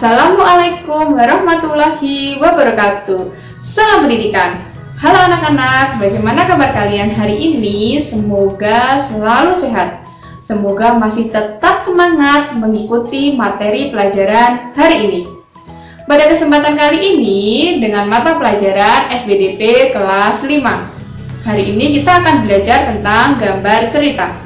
Assalamualaikum warahmatullahi wabarakatuh. Salam pendidikan. Halo anak-anak, bagaimana kabar kalian hari ini? Semoga selalu sehat. Semoga masih tetap semangat mengikuti materi pelajaran hari ini. Pada kesempatan kali ini dengan mata pelajaran SBDP kelas 5. Hari ini kita akan belajar tentang gambar cerita.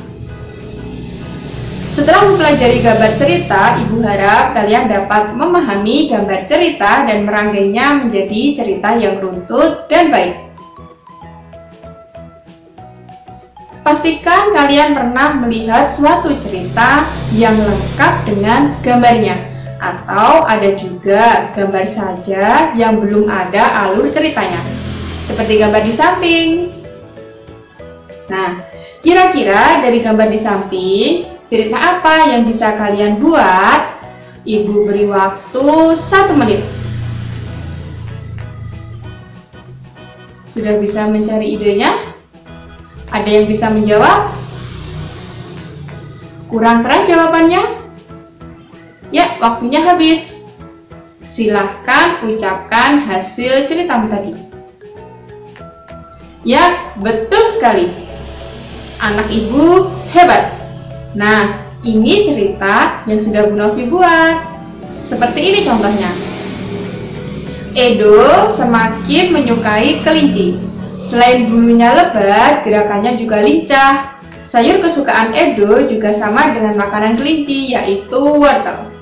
Setelah mempelajari gambar cerita, Ibu harap kalian dapat memahami gambar cerita dan merangkainya menjadi cerita yang runtut dan baik. Pastikan kalian pernah melihat suatu cerita yang lengkap dengan gambarnya, atau ada juga gambar saja yang belum ada alur ceritanya, seperti gambar di samping. Nah, kira-kira dari gambar di samping, cerita apa yang bisa kalian buat? Ibu beri waktu 1 menit. Sudah bisa mencari idenya? Ada yang bisa menjawab? Kurang keras jawabannya? Ya, waktunya habis. Silahkan ucapkan hasil ceritamu tadi. Ya, betul sekali. Anak ibu hebat. Nah, ini cerita yang sudah Bu Novi buat. Seperti ini contohnya. Edo semakin menyukai kelinci. Selain bulunya lebat, gerakannya juga lincah. Sayur kesukaan Edo juga sama dengan makanan kelinci, yaitu wortel.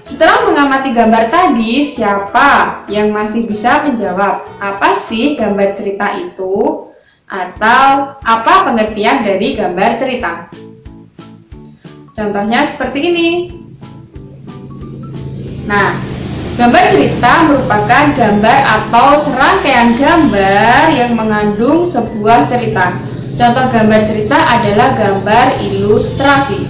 Setelah mengamati gambar tadi, siapa yang masih bisa menjawab apa sih gambar cerita itu? Atau apa pengertian dari gambar cerita? Contohnya seperti ini. Nah, gambar cerita merupakan gambar atau serangkaian gambar yang mengandung sebuah cerita. Contoh gambar cerita adalah gambar ilustrasi.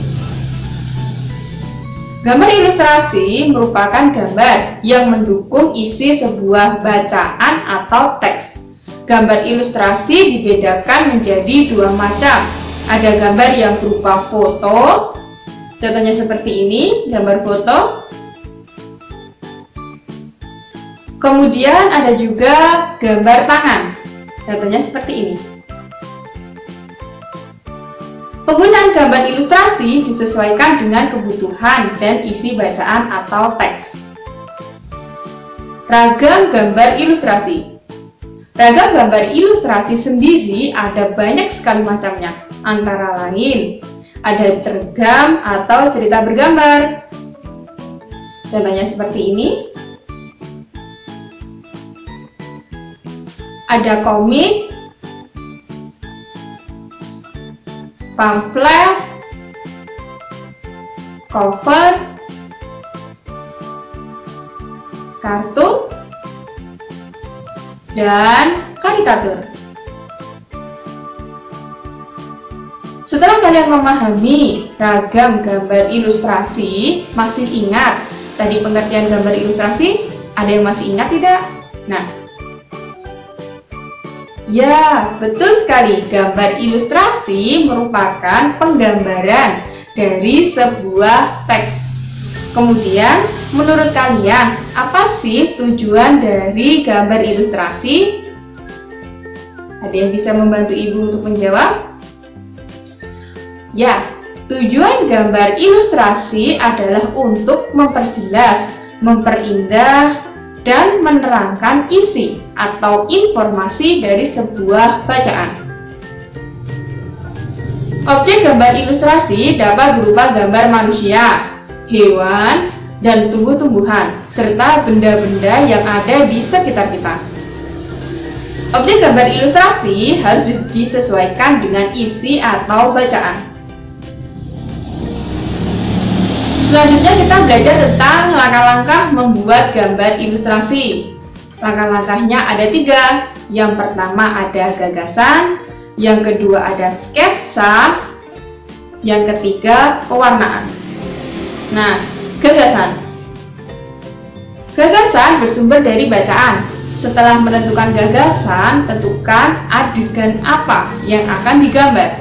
Gambar ilustrasi merupakan gambar yang mendukung isi sebuah bacaan atau teks. Gambar ilustrasi dibedakan menjadi 2 macam. Ada gambar yang berupa foto, contohnya seperti ini, gambar foto. Kemudian ada juga gambar tangan, contohnya seperti ini. Penggunaan gambar ilustrasi disesuaikan dengan kebutuhan dan isi bacaan atau teks. Ragam gambar ilustrasi. Ragam gambar ilustrasi sendiri ada banyak sekali macamnya. Antara lain, ada cergam atau cerita bergambar. Contohnya seperti ini. Ada komik, pamflet, cover, kartun, dan karikatur. Setelah kalian memahami ragam gambar ilustrasi, masih ingat tadi pengertian gambar ilustrasi? Ada yang masih ingat tidak? Nah, ya, betul sekali. Gambar ilustrasi merupakan penggambaran dari sebuah teks. Kemudian, menurut kalian, apa sih tujuan dari gambar ilustrasi? Ada yang bisa membantu ibu untuk menjawab? Ya, tujuan gambar ilustrasi adalah untuk memperjelas, memperindah, dan menerangkan isi atau informasi dari sebuah bacaan. Objek gambar ilustrasi dapat berupa gambar manusia, hewan, dan tumbuh-tumbuhan, serta benda-benda yang ada di sekitar kita. Objek gambar ilustrasi harus disesuaikan dengan isi atau bacaan. Selanjutnya kita belajar tentang langkah-langkah membuat gambar ilustrasi. Langkah-langkahnya ada 3. Yang pertama ada gagasan, yang kedua ada sketsa, yang ketiga pewarnaan. Nah, gagasan. Gagasan bersumber dari bacaan. Setelah menentukan gagasan, tentukan adegan apa yang akan digambar.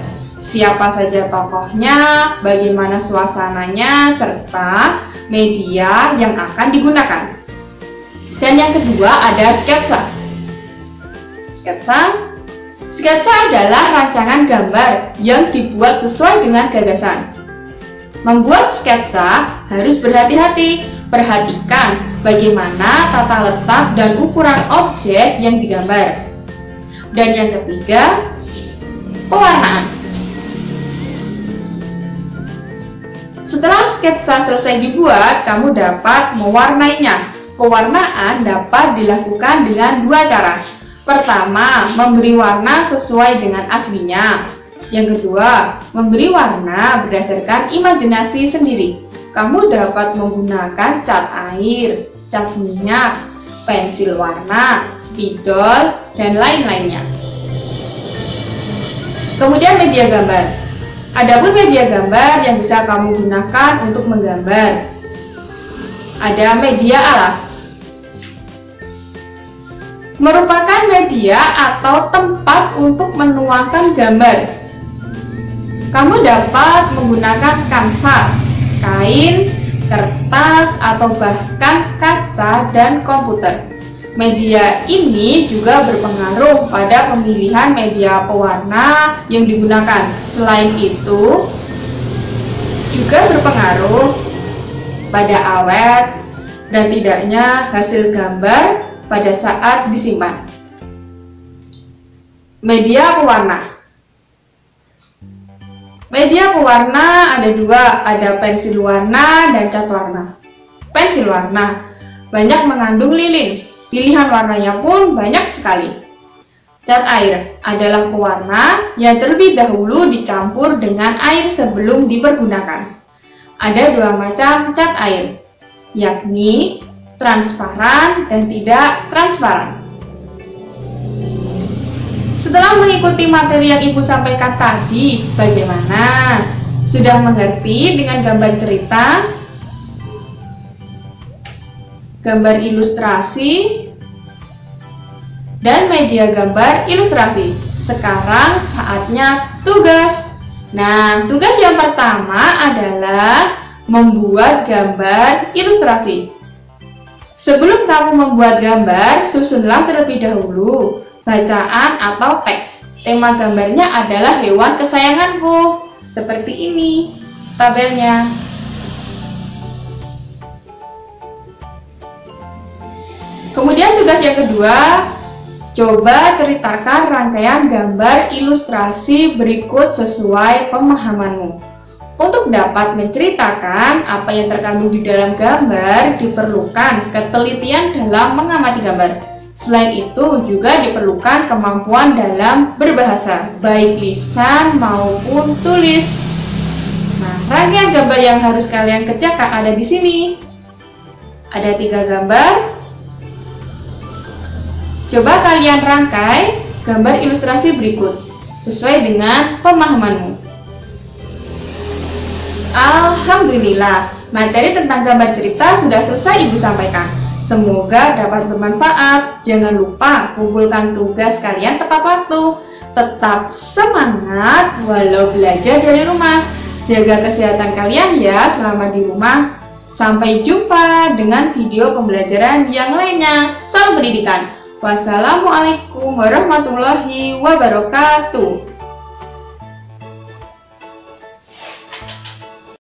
siapa saja tokohnya, bagaimana suasananya, serta media yang akan digunakan. Dan yang kedua ada sketsa. Sketsa adalah rancangan gambar yang dibuat sesuai dengan gagasan. Membuat sketsa harus berhati-hati, perhatikan bagaimana tata letak dan ukuran objek yang digambar. Dan yang ketiga, pewarnaan. Setelah sketsa selesai dibuat, kamu dapat mewarnainya. Pewarnaan dapat dilakukan dengan dua cara. Pertama, memberi warna sesuai dengan aslinya. Yang kedua, memberi warna berdasarkan imajinasi sendiri. Kamu dapat menggunakan cat air, cat minyak, pensil warna, spidol, dan lain-lainnya. Kemudian media gambar. Adapun media gambar yang bisa kamu gunakan untuk menggambar. Ada media alas. Merupakan media atau tempat untuk menuangkan gambar. Kamu dapat menggunakan kanvas, kain, kertas, atau bahkan kaca dan komputer. Media ini juga berpengaruh pada pemilihan media pewarna yang digunakan. Selain itu, juga berpengaruh pada awet dan tidaknya hasil gambar pada saat disimpan. Media pewarna. Media pewarna ada dua, ada pensil warna dan cat warna. Pensil warna banyak mengandung lilin, pilihan warnanya pun banyak sekali. Cat air adalah pewarna yang terlebih dahulu dicampur dengan air sebelum dipergunakan. Ada dua macam cat air, yakni transparan dan tidak transparan. Setelah mengikuti materi yang Ibu sampaikan tadi, bagaimana? Sudah mengerti dengan gambar cerita, gambar ilustrasi, dan media gambar ilustrasi? Sekarang saatnya tugas. Nah, tugas yang pertama adalah membuat gambar ilustrasi. Sebelum kamu membuat gambar, susunlah terlebih dahulu bacaan atau teks. Tema gambarnya adalah hewan kesayanganku. Seperti ini tabelnya. Kemudian tugas yang kedua, coba ceritakan rangkaian gambar ilustrasi berikut sesuai pemahamanmu. Untuk dapat menceritakan apa yang terkandung di dalam gambar, diperlukan ketelitian dalam mengamati gambar. Selain itu, juga diperlukan kemampuan dalam berbahasa, baik lisan maupun tulis. Nah, rangkaian gambar yang harus kalian kerjakan ada di sini. Ada 3 gambar. Coba kalian rangkai gambar ilustrasi berikut, sesuai dengan pemahamanmu. Alhamdulillah, materi tentang gambar cerita sudah selesai Ibu sampaikan. Semoga dapat bermanfaat. Jangan lupa kumpulkan tugas kalian tepat waktu. Tetap semangat walau belajar dari rumah. Jaga kesehatan kalian ya selama di rumah. Sampai jumpa dengan video pembelajaran yang lainnya. Salam pendidikan. Wassalamualaikum warahmatullahi wabarakatuh.